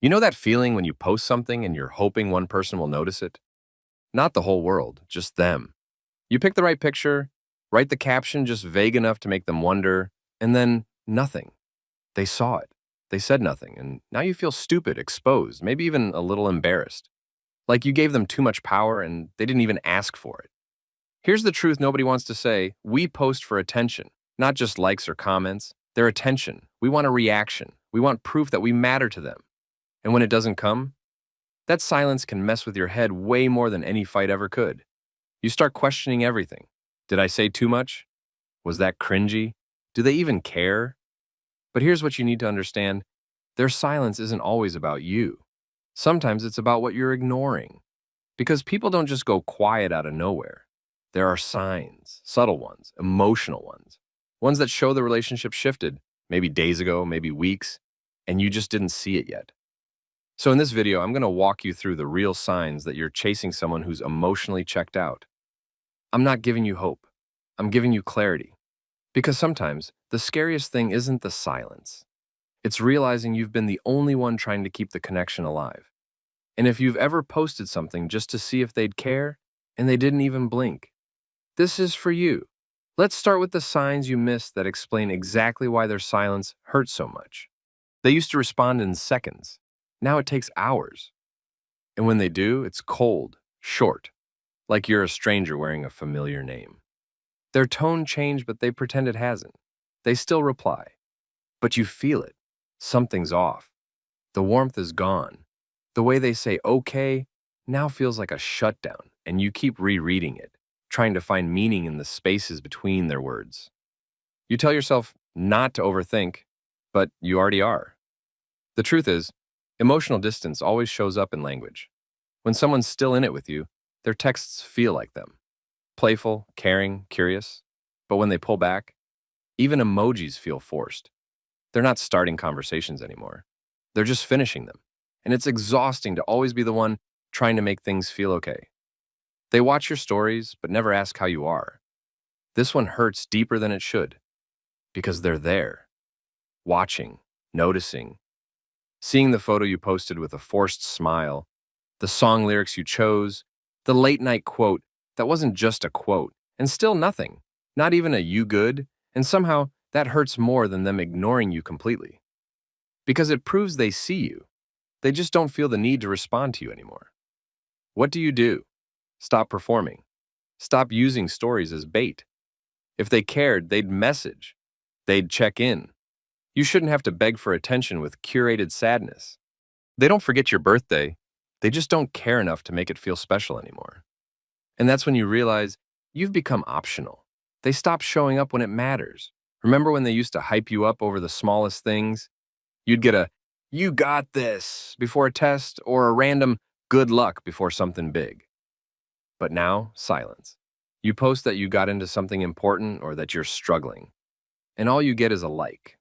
You know that feeling when you post something and you're hoping one person will notice it? Not the whole world, just them. You pick the right picture, write the caption just vague enough to make them wonder, and then nothing. They saw it. They said nothing, and now you feel stupid, exposed, maybe even a little embarrassed. Like you gave them too much power and they didn't even ask for it. Here's the truth nobody wants to say. We post for attention, not just likes or comments. Their attention. We want a reaction. We want proof that we matter to them. And when it doesn't come, that silence can mess with your head way more than any fight ever could. You start questioning everything. Did I say too much? Was that cringy? Do they even care? But here's what you need to understand. Their silence isn't always about you. Sometimes it's about what you're ignoring. Because people don't just go quiet out of nowhere. There are signs, subtle ones, emotional ones, ones that show the relationship shifted, maybe days ago, maybe weeks, and you just didn't see it yet. So in this video, I'm going to walk you through the real signs that you're chasing someone who's emotionally checked out. I'm not giving you hope. I'm giving you clarity. Because sometimes the scariest thing isn't the silence. It's realizing you've been the only one trying to keep the connection alive. And if you've ever posted something just to see if they'd care, and they didn't even blink, this is for you. Let's start with the signs you missed that explain exactly why their silence hurts so much. They used to respond in seconds. Now it takes hours. And when they do, it's cold, short, like you're a stranger wearing a familiar name. Their tone changed, but they pretend it hasn't. They still reply. But you feel it. Something's off. The warmth is gone. The way they say okay now feels like a shutdown, and you keep rereading it, trying to find meaning in the spaces between their words. You tell yourself not to overthink, but you already are. The truth is, emotional distance always shows up in language. When someone's still in it with you, their texts feel like them. Playful, caring, curious. But when they pull back, even emojis feel forced. They're not starting conversations anymore. They're just finishing them. And it's exhausting to always be the one trying to make things feel okay. They watch your stories, but never ask how you are. This one hurts deeper than it should, because they're there, watching, noticing, seeing the photo you posted with a forced smile, the song lyrics you chose, the late night quote that wasn't just a quote, and still nothing, not even a you good, and somehow that hurts more than them ignoring you completely. Because it proves they see you. They just don't feel the need to respond to you anymore. What do? Stop performing. Stop using stories as bait. If they cared, they'd message. They'd check in. You shouldn't have to beg for attention with curated sadness. They don't forget your birthday. They just don't care enough to make it feel special anymore. And that's when you realize you've become optional. They stop showing up when it matters. Remember when they used to hype you up over the smallest things? You'd get a, "You got this," before a test, or a random "good luck" before something big. But now, silence. You post that you got into something important or that you're struggling, and all you get is a like.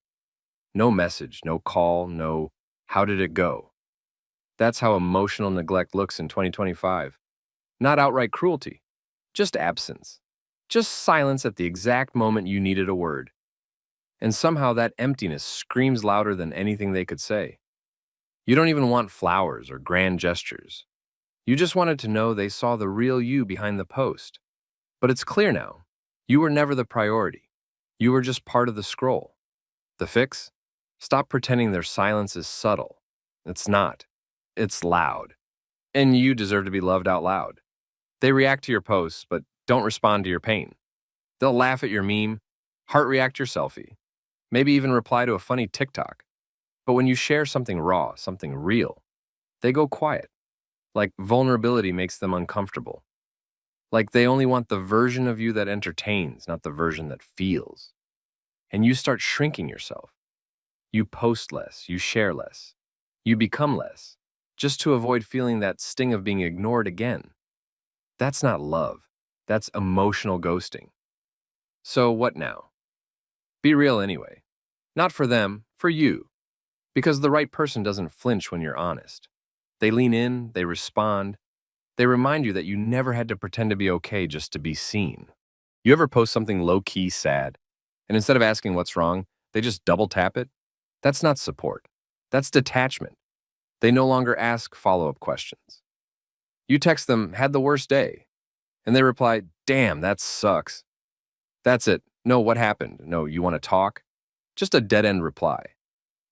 No message, no call, no "how did it go?" That's how emotional neglect looks in 2025. Not outright cruelty, just absence. Just silence at the exact moment you needed a word. And somehow that emptiness screams louder than anything they could say. You don't even want flowers or grand gestures. You just wanted to know they saw the real you behind the post. But it's clear now. You were never the priority. You were just part of the scroll. The fix? Stop pretending their silence is subtle. It's not. It's loud. And you deserve to be loved out loud. They react to your posts, but don't respond to your pain. They'll laugh at your meme, heart react your selfie, maybe even reply to a funny TikTok. But when you share something raw, something real, they go quiet. Like vulnerability makes them uncomfortable. Like they only want the version of you that entertains, not the version that feels. And you start shrinking yourself. You post less, you share less, you become less, just to avoid feeling that sting of being ignored again. That's not love. That's emotional ghosting. So what now? Be real anyway. Not for them, for you. Because the right person doesn't flinch when you're honest. They lean in, they respond. They remind you that you never had to pretend to be okay just to be seen. You ever post something low-key sad, and instead of asking what's wrong, they just double tap it? That's not support. That's detachment. They no longer ask follow-up questions. You text them, had the worst day, and they reply, damn, that sucks. That's it. No, what happened? No, you want to talk? Just a dead-end reply.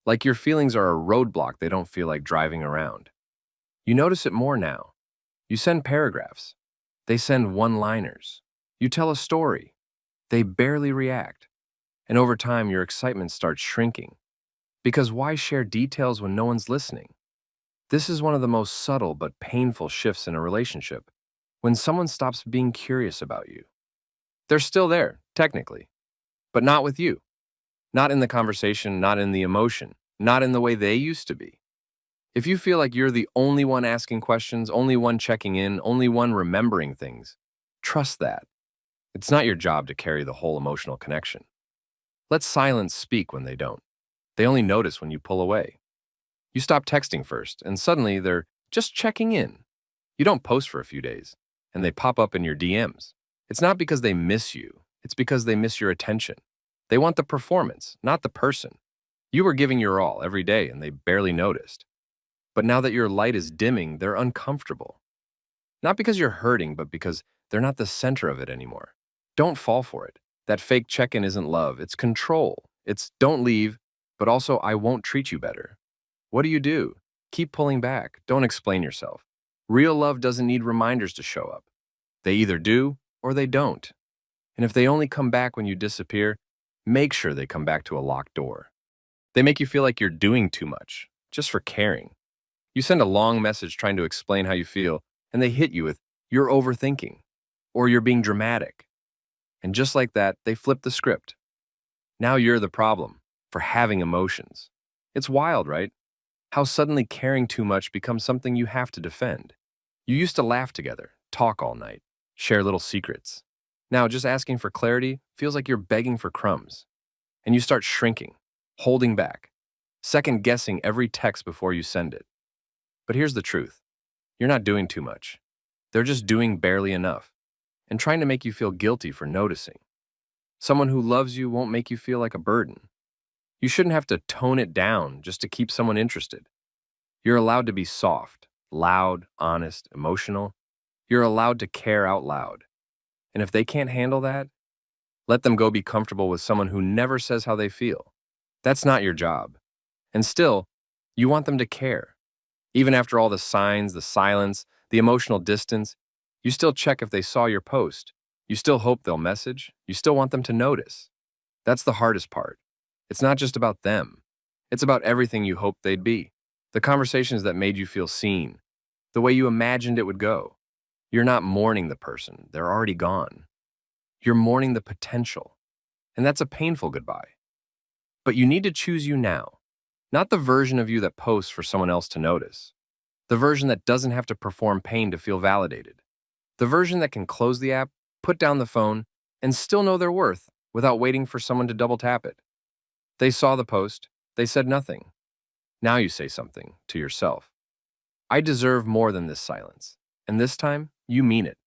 Like your feelings are a roadblock they don't feel like driving around. You notice it more now. You send paragraphs. They send one-liners. You tell a story. They barely react. And over time, your excitement starts shrinking. Because why share details when no one's listening? This is one of the most subtle but painful shifts in a relationship. When someone stops being curious about you. They're still there, technically, but not with you. Not in the conversation, not in the emotion, not in the way they used to be. If you feel like you're the only one asking questions, only one checking in, only one remembering things, trust that. It's not your job to carry the whole emotional connection. Let silence speak when they don't. They only notice when you pull away. You stop texting first, and suddenly they're just checking in. You don't post for a few days, and they pop up in your DMs. It's not because they miss you. It's because they miss your attention. They want the performance, not the person. You were giving your all every day, and they barely noticed. But now that your light is dimming, they're uncomfortable. Not because you're hurting, but because they're not the center of it anymore. Don't fall for it. That fake check-in isn't love. It's control. It's don't leave, but also I won't treat you better. What do? Keep pulling back. Don't explain yourself. Real love doesn't need reminders to show up. They either do or they don't. And if they only come back when you disappear, make sure they come back to a locked door. They make you feel like you're doing too much, just for caring. You send a long message trying to explain how you feel, and they hit you with, you're overthinking, or you're being dramatic. And just like that, they flip the script. Now you're the problem for having emotions. It's wild, right? How suddenly caring too much becomes something you have to defend. You used to laugh together, talk all night, share little secrets. Now, just asking for clarity feels like you're begging for crumbs. And you start shrinking, holding back, second-guessing every text before you send it. But here's the truth. You're not doing too much. They're just doing barely enough and trying to make you feel guilty for noticing. Someone who loves you won't make you feel like a burden. You shouldn't have to tone it down just to keep someone interested. You're allowed to be soft, loud, honest, emotional. You're allowed to care out loud. And if they can't handle that, let them go be comfortable with someone who never says how they feel. That's not your job. And still, you want them to care. Even after all the signs, the silence, the emotional distance, you still check if they saw your post. You still hope they'll message. You still want them to notice. That's the hardest part. It's not just about them. It's about everything you hoped they'd be. The conversations that made you feel seen. The way you imagined it would go. You're not mourning the person. They're already gone. You're mourning the potential. And that's a painful goodbye. But you need to choose you now. Not the version of you that posts for someone else to notice. The version that doesn't have to perform pain to feel validated. The version that can close the app, put down the phone, and still know their worth without waiting for someone to double tap it. They saw the post. They said nothing. Now you say something to yourself. I deserve more than this silence. And this time, you mean it.